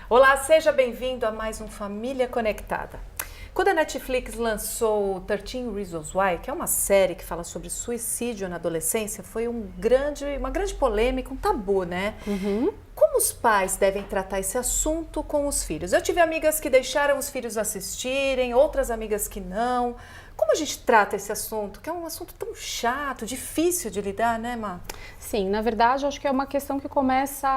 Olá, seja bem-vindo a mais um Família Conectada. Quando a Netflix lançou 13 Reasons Why, que é uma série que fala sobre suicídio na adolescência, foi uma grande polêmica, um tabu, né? Como os pais devem tratar esse assunto com os filhos? Eu tive amigas que deixaram os filhos assistirem, outras amigas que não. Como a gente trata esse assunto, que é um assunto tão chato, difícil de lidar, né, Má? Sim, na verdade, acho que é uma questão que começa,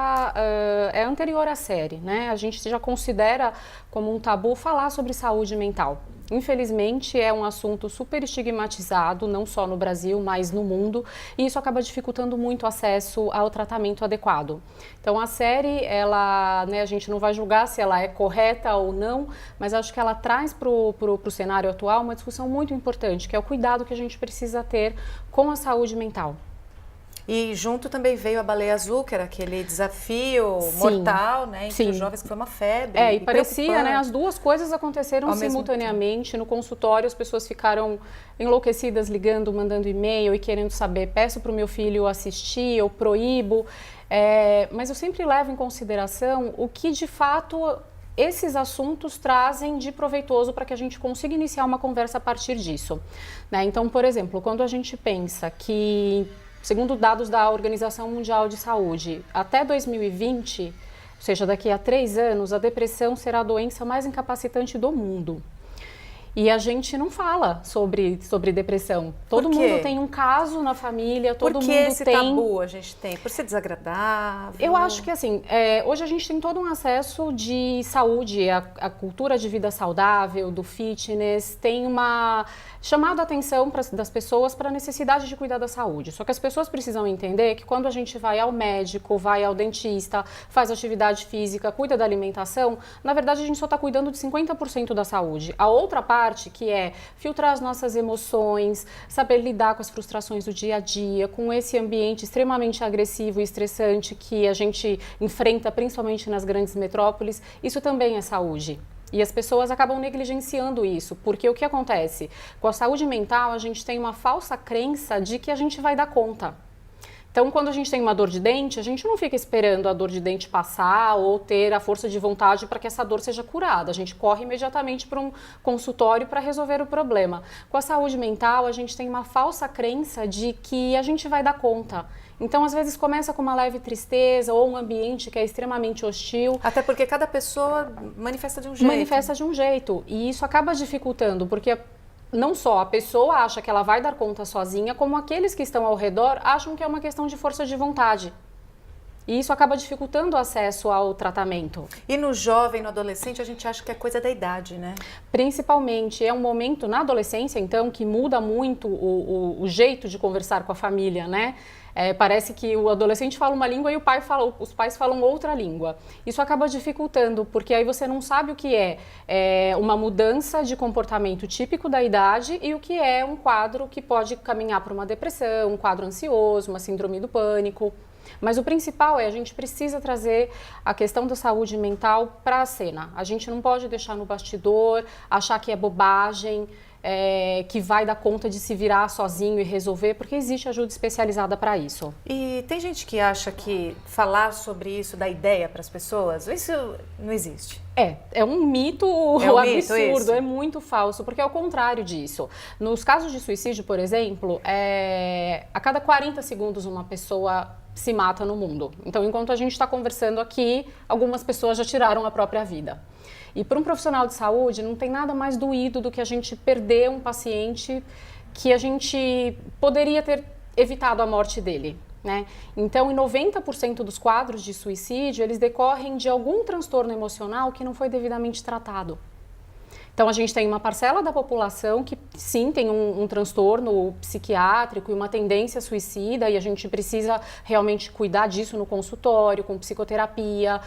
é anterior à série, né? A gente já considera como um tabu falar sobre saúde mental. Infelizmente, é um assunto super estigmatizado, não só no Brasil, mas no mundo, e isso acaba dificultando muito o acesso ao tratamento adequado. Então, a série, a gente não vai julgar se ela é correta ou não, mas acho que ela traz para o cenário atual uma discussão muito importante, que é o cuidado que a gente precisa ter com a saúde mental. E junto também veio a Baleia Azul, que era aquele desafio mortal, né, entre os jovens, que foi uma febre. E parecia, né, as duas coisas aconteceram simultaneamente. No consultório, as pessoas ficaram enlouquecidas, ligando, mandando e-mail e querendo saber, peço para o meu filho assistir, eu proíbo. Mas eu sempre levo em consideração o que, de fato, esses assuntos trazem de proveitoso para que a gente consiga iniciar uma conversa a partir disso, né? Então, por exemplo, quando a gente pensa que, segundo dados da Organização Mundial de Saúde, até 2020, ou seja, daqui a 3 anos, a depressão será a doença mais incapacitante do mundo. E a gente não fala sobre depressão. Todo mundo tem um caso na família, todo mundo tem... Por que esse tabu a gente tem? Por ser desagradável? Eu acho que assim, hoje a gente tem todo um acesso de saúde, a cultura de vida saudável, do fitness, tem uma chamado a atenção das pessoas para a necessidade de cuidar da saúde. Só que as pessoas precisam entender que quando a gente vai ao médico, vai ao dentista, faz atividade física, cuida da alimentação, na verdade a gente só está cuidando de 50% da saúde. A outra parte, que é filtrar as nossas emoções, saber lidar com as frustrações do dia a dia, com esse ambiente extremamente agressivo e estressante que a gente enfrenta principalmente nas grandes metrópoles, isso também é saúde. E as pessoas acabam negligenciando isso, porque o que acontece? Com a saúde mental, a gente tem uma falsa crença de que a gente vai dar conta. Então, quando a gente tem uma dor de dente, a gente não fica esperando a dor de dente passar ou ter a força de vontade para que essa dor seja curada. A gente corre imediatamente para um consultório para resolver o problema. Com a saúde mental, a gente tem uma falsa crença de que a gente vai dar conta. Então, às vezes, começa com uma leve tristeza ou um ambiente que é extremamente hostil. Até porque cada pessoa manifesta de um jeito. Manifesta de um jeito. E isso acaba dificultando, porque não só a pessoa acha que ela vai dar conta sozinha, como aqueles que estão ao redor acham que é uma questão de força de vontade. E isso acaba dificultando o acesso ao tratamento. E no jovem, no adolescente, a gente acha que é coisa da idade, né? Principalmente, é um momento na adolescência, então, que muda muito o jeito de conversar com a família, né? Parece que o adolescente fala uma língua e os pais falam outra língua. Isso acaba dificultando, porque aí você não sabe o que é uma mudança de comportamento típico da idade e o que é um quadro que pode caminhar para uma depressão, um quadro ansioso, uma síndrome do pânico. Mas o principal a gente precisa trazer a questão da saúde mental para a cena. A gente não pode deixar no bastidor, achar que é bobagem, que vai dar conta de se virar sozinho e resolver, porque existe ajuda especializada para isso. E tem gente que acha que falar sobre isso dá ideia para as pessoas? Isso não existe. É um mito absurdo, é muito falso, porque é o contrário disso. Nos casos de suicídio, por exemplo, a cada 40 segundos uma pessoa se mata no mundo. Então, enquanto a gente está conversando aqui, algumas pessoas já tiraram a própria vida. E para um profissional de saúde, não tem nada mais doído do que a gente perder um paciente que a gente poderia ter evitado a morte dele, né? Então, em 90% dos quadros de suicídio, eles decorrem de algum transtorno emocional que não foi devidamente tratado. Então, a gente tem uma parcela da população que, sim, tem um transtorno psiquiátrico e uma tendência suicida, e a gente precisa realmente cuidar disso no consultório, com psicoterapia,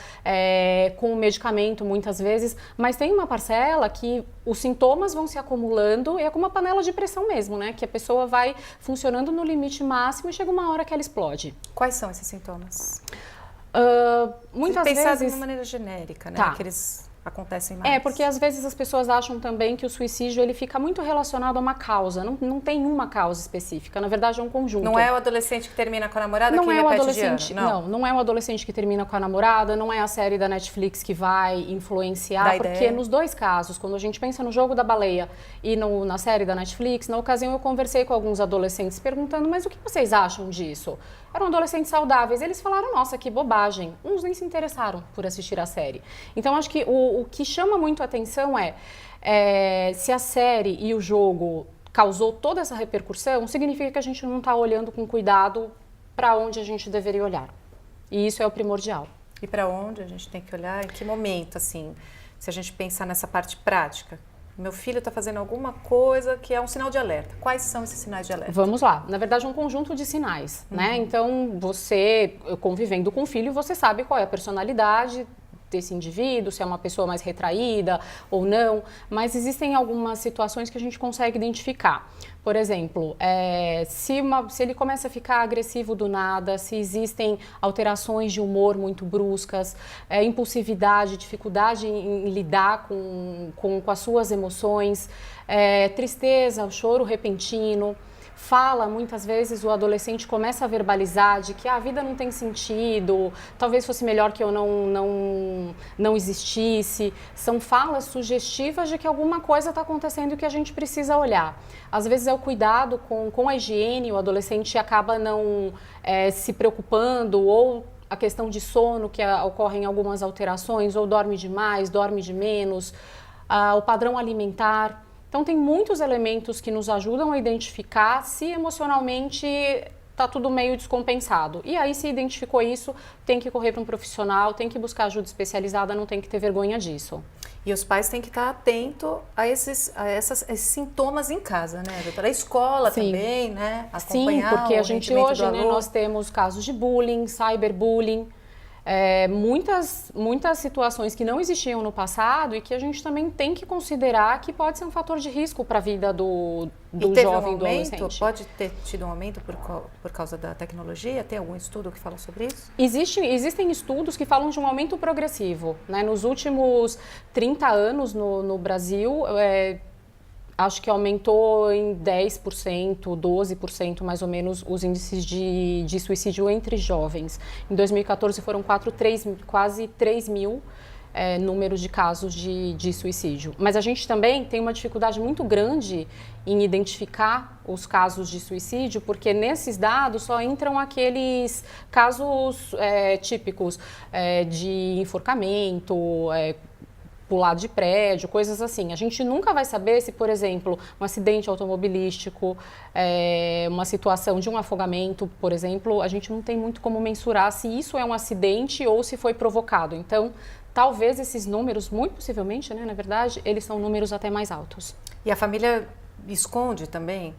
com medicamento, muitas vezes. Mas tem uma parcela que os sintomas vão se acumulando e é como uma panela de pressão mesmo, né? Que a pessoa vai funcionando no limite máximo e chega uma hora que ela explode. Quais são esses sintomas? Muitas Pensado vezes... de uma maneira genérica, né? Tá. Aqueles acontecem mais. É, porque às vezes as pessoas acham também que o suicídio ele fica muito relacionado a uma causa. Não tem uma causa específica, na verdade é um conjunto. Não é o adolescente que termina com a namorada não que é o repete adolescente, de ano? não é o adolescente que termina com a namorada, não é a série da Netflix que vai influenciar, Dá porque ideia. nos dois casos, quando a gente pensa no Jogo da Baleia e na série da Netflix, na ocasião eu conversei com alguns adolescentes perguntando, mas o que vocês acham disso? Eram adolescentes saudáveis, eles falaram, nossa, que bobagem. Uns nem se interessaram por assistir a série. Então, acho que o que chama muito a atenção é se a série e o jogo causou toda essa repercussão, significa que a gente não está olhando com cuidado para onde a gente deveria olhar. E isso é o primordial. E para onde a gente tem que olhar? Em que momento, assim, se a gente pensar nessa parte prática? Meu filho está fazendo alguma coisa que é um sinal de alerta. Quais são esses sinais de alerta? Vamos lá. Na verdade, é um conjunto de sinais, né? Então, você, convivendo com o filho, você sabe qual é a personalidade desse indivíduo, se é uma pessoa mais retraída ou não, mas existem algumas situações que a gente consegue identificar. Por exemplo, se ele começa a ficar agressivo do nada, se existem alterações de humor muito bruscas, impulsividade, dificuldade em lidar com as suas emoções, tristeza, o choro repentino. Fala, muitas vezes o adolescente começa a verbalizar de que a vida não tem sentido, talvez fosse melhor que eu não existisse. São falas sugestivas de que alguma coisa está acontecendo e que a gente precisa olhar. Às vezes é o cuidado com a higiene, o adolescente acaba não se preocupando, ou a questão de sono, que ocorrem algumas alterações, ou dorme demais, dorme de menos, o padrão alimentar. Então, tem muitos elementos que nos ajudam a identificar se emocionalmente está tudo meio descompensado. E aí, se identificou isso, tem que correr para um profissional, tem que buscar ajuda especializada, não tem que ter vergonha disso. E os pais têm que estar atentos a esses sintomas em casa, né, doutora? A escola Sim. também, né? Sim, porque a gente hoje, né, nós temos casos de bullying, cyberbullying, muitas situações que não existiam no passado e que a gente também tem que considerar que pode ser um fator de risco para a vida do jovem, do adolescente. Pode ter tido um aumento por causa da tecnologia? Tem algum estudo que fala sobre isso? Existem estudos que falam de um aumento progressivo, né? Nos últimos 30 anos no Brasil, acho que aumentou em 10%, 12% mais ou menos os índices de suicídio entre jovens. Em 2014 foram quase 3 mil números de casos de suicídio. Mas a gente também tem uma dificuldade muito grande em identificar os casos de suicídio, porque nesses dados só entram aqueles casos típicos de enforcamento, pular de prédio, coisas assim. A gente nunca vai saber se, por exemplo, um acidente automobilístico, uma situação de um afogamento, por exemplo, a gente não tem muito como mensurar se isso é um acidente ou se foi provocado. Então, talvez esses números, muito possivelmente, né, na verdade, eles são números até mais altos. E a família esconde também?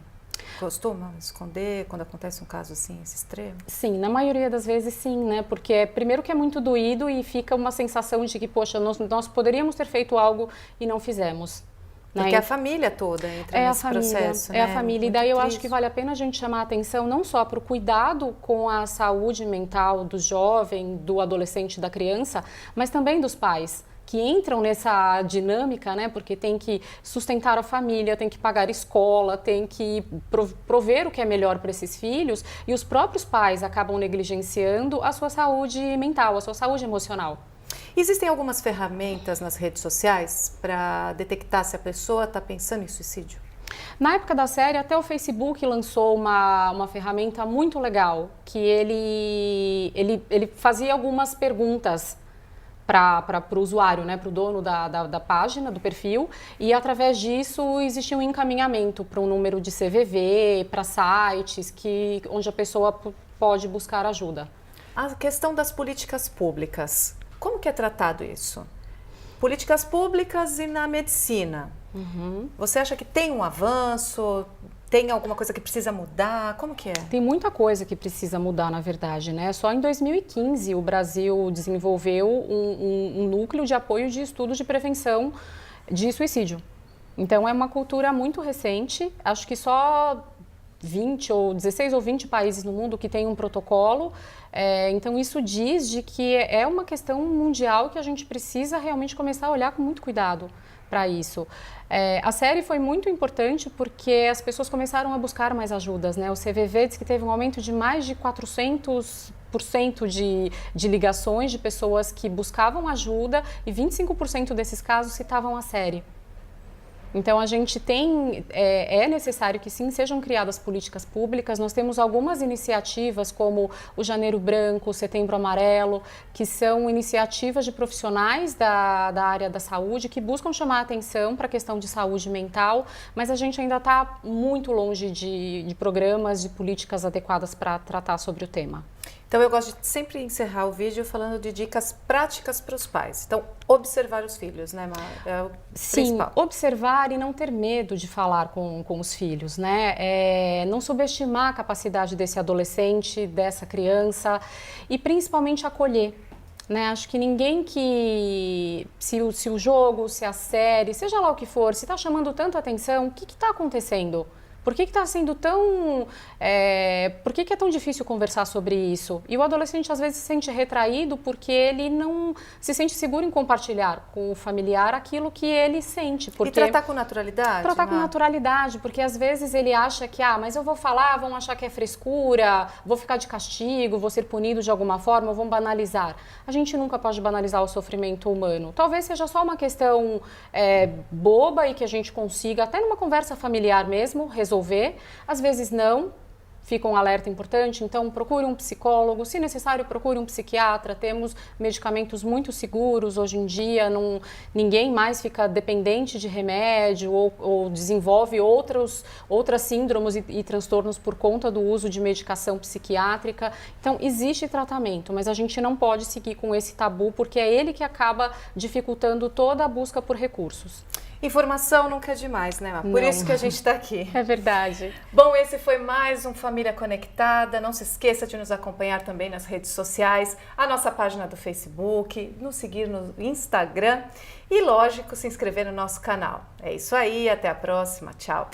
Costuma esconder quando acontece um caso assim, esse extremo? Sim, na maioria das vezes sim, né? Porque primeiro que é muito doído e fica uma sensação de que, poxa, nós poderíamos ter feito algo e não fizemos. Né? Porque a família toda entra nesse processo, né? É a família, e daí eu acho que triste. vale a pena a gente chamar a atenção não só para o cuidado com a saúde mental do jovem, do adolescente, da criança, mas também dos pais, que entram nessa dinâmica, né? Porque tem que sustentar a família, tem que pagar escola, tem que prover o que é melhor para esses filhos, e os próprios pais acabam negligenciando a sua saúde mental, a sua saúde emocional. Existem algumas ferramentas nas redes sociais para detectar se a pessoa está pensando em suicídio? Na época da série, até o Facebook lançou uma ferramenta muito legal, que ele fazia algumas perguntas para o usuário, né, para o dono da página, do perfil, e através disso existia um encaminhamento para um número de CVV, para sites onde a pessoa pode buscar ajuda. A questão das políticas públicas, como que é tratado isso? Políticas públicas e na medicina. Você acha que tem um avanço? Tem alguma coisa que precisa mudar? Como que é? Tem muita coisa que precisa mudar, na verdade, né? Só em 2015 o Brasil desenvolveu um núcleo de apoio de estudos de prevenção de suicídio. Então é uma cultura muito recente, acho que só 20 ou 16 ou 20 países no mundo que tem um protocolo. Então isso diz de que é uma questão mundial que a gente precisa realmente começar a olhar com muito cuidado para isso. A série foi muito importante porque as pessoas começaram a buscar mais ajudas, né? O CVV diz que teve um aumento de mais de 400% de ligações de pessoas que buscavam ajuda e 25% desses casos citavam a série. Então, a gente é necessário que sim, sejam criadas políticas públicas. Nós temos algumas iniciativas como o Janeiro Branco, o Setembro Amarelo, que são iniciativas de profissionais da área da saúde que buscam chamar a atenção para a questão de saúde mental, mas a gente ainda está muito longe de programas, de políticas adequadas para tratar sobre o tema. Então, eu gosto de sempre encerrar o vídeo falando de dicas práticas para os pais. Então, observar os filhos, né, Mar? É o principal. Sim, observar e não ter medo de falar com os filhos, né? Não subestimar a capacidade desse adolescente, dessa criança e principalmente acolher. Né? Acho que ninguém se o jogo, se a série, seja lá o que for, se está chamando tanto atenção, o que está acontecendo? Por que está sendo tão... por que é tão difícil conversar sobre isso? E o adolescente às vezes se sente retraído porque ele não se sente seguro em compartilhar com o familiar aquilo que ele sente. E tratar com naturalidade? Tratar com naturalidade, porque às vezes ele acha que, mas eu vou falar, vão achar que é frescura, vou ficar de castigo, vou ser punido de alguma forma, vão banalizar. A gente nunca pode banalizar o sofrimento humano. Talvez seja só uma questão boba e que a gente consiga, até numa conversa familiar mesmo, resolver. Às vezes não, fica um alerta importante, então procure um psicólogo, se necessário procure um psiquiatra, temos medicamentos muito seguros hoje em dia, ninguém mais fica dependente de remédio ou desenvolve outras síndromes e transtornos por conta do uso de medicação psiquiátrica, então existe tratamento, mas a gente não pode seguir com esse tabu porque é ele que acaba dificultando toda a busca por recursos. Informação nunca é demais, né, Mar? Por isso que a gente está aqui. É verdade. Bom, esse foi mais um Família Conectada. Não se esqueça de nos acompanhar também nas redes sociais, a nossa página do Facebook, nos seguir no Instagram e, lógico, se inscrever no nosso canal. É isso aí, até a próxima. Tchau.